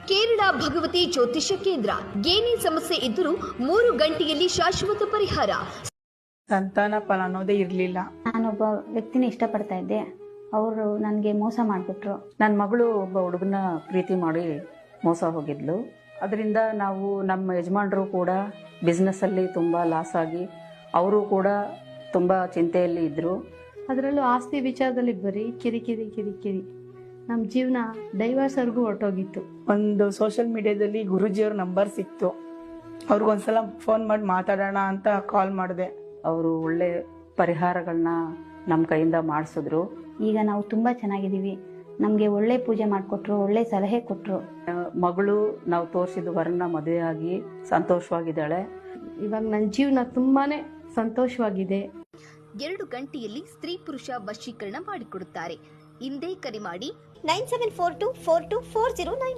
ಕೇರಳ ಭಗವತಿ ಜ್ಯೋತಿಷ್ಯ ಕೇಂದ್ರ. ಏನೇ ಸಮಸ್ಯೆ ಇದ್ದರೂ 3 ಗಂಟೆಯಲ್ಲಿ ಶಾಶ್ವತ ಪರಿಹಾರ. ಸಂತಾನ ಫಲ ಅನ್ನೋದೇ ಇರಲಿಲ್ಲ. ನಾನೊಬ್ಬ ವ್ಯಕ್ತಿನ ಇಷ್ಟಪಡ್ತಾ ಇದ್ದೆ. ಅವರು ನನಗೆ ಮೋಸ ಮಾಡಿಬಿಟ್ರು. ನನ್ನ ಮಗಳು ಒಬ್ಬ ಹುಡುಗನ ಪ್ರೀತಿ ಮಾಡಿ ಮೋಸ ಹೋಗಿದ್ಲು. ಅದರಿಂದ ನಾವು ನಮ್ಮ ಯಜಮಾನರು ಕೂಡ ಬಿಸ್ನೆಸ್ಸಲ್ಲಿ ತುಂಬ ಲಾಸ್ ಆಗಿ ಅವರು ಕೂಡ ತುಂಬ ಚಿಂತೆಯಲ್ಲಿ ಇದ್ದರು. ಅದರಲ್ಲೂ ಆಸ್ತಿ ವಿಚಾರದಲ್ಲಿ ಬರೀ ಕಿರಿಕಿರಿ ನಮ್ಮ ಜೀವನ ಡೈವರ್ಸ್ವರೆಗೂ ಹೊರಟೋಗಿತ್ತು. ಒಂದು ಸೋಷಿಯಲ್ ಮೀಡಿಯಾದಲ್ಲಿ ಗುರೂಜಿಯವ್ರ ನಂಬರ್ ಸಿಕ್ತು. ಅವ್ರಿಗೊಂದ್ಸಲ ಫೋನ್ ಮಾಡಿ ಮಾತಾಡೋಣ ಅಂತ ಕಾಲ್ ಮಾಡಿದೆ. ಅವರು ಒಳ್ಳೆ ಪರಿಹಾರಗಳನ್ನ ನಮ್ಮ ಕೈಯಿಂದ ಮಾಡಿಸಿದ್ರು. ಈಗ ನಾವು ತುಂಬ ಚೆನ್ನಾಗಿದ್ದೀವಿ. ನಮಗೆ ಒಳ್ಳೆ ಪೂಜೆ ಮಾಡಿಕೊಟ್ರು, ಒಳ್ಳೆ ಸಲಹೆ ಕೊಟ್ಟರು. ಮಗಳು ನಾವು ತೋರಿಸಿದ ವರನ್ನ ಮದುವೆಯಾಗಿ ಸಂತೋಷವಾಗಿದ್ದಾಳೆ. ಇವಾಗ ನನ್ನ ಜೀವನ ತುಂಬಾ ಸಂತೋಷವಾಗಿದೆ. 2 ಗಂಟೆಯಲ್ಲಿ ಸ್ತ್ರೀ ಪುರುಷ ವಶೀಕರಣ ಮಾಡಿಕೊಡುತ್ತಾರೆ. ಹಿಂದೆ ಕರೆ ಮಾಡಿ 9742424092.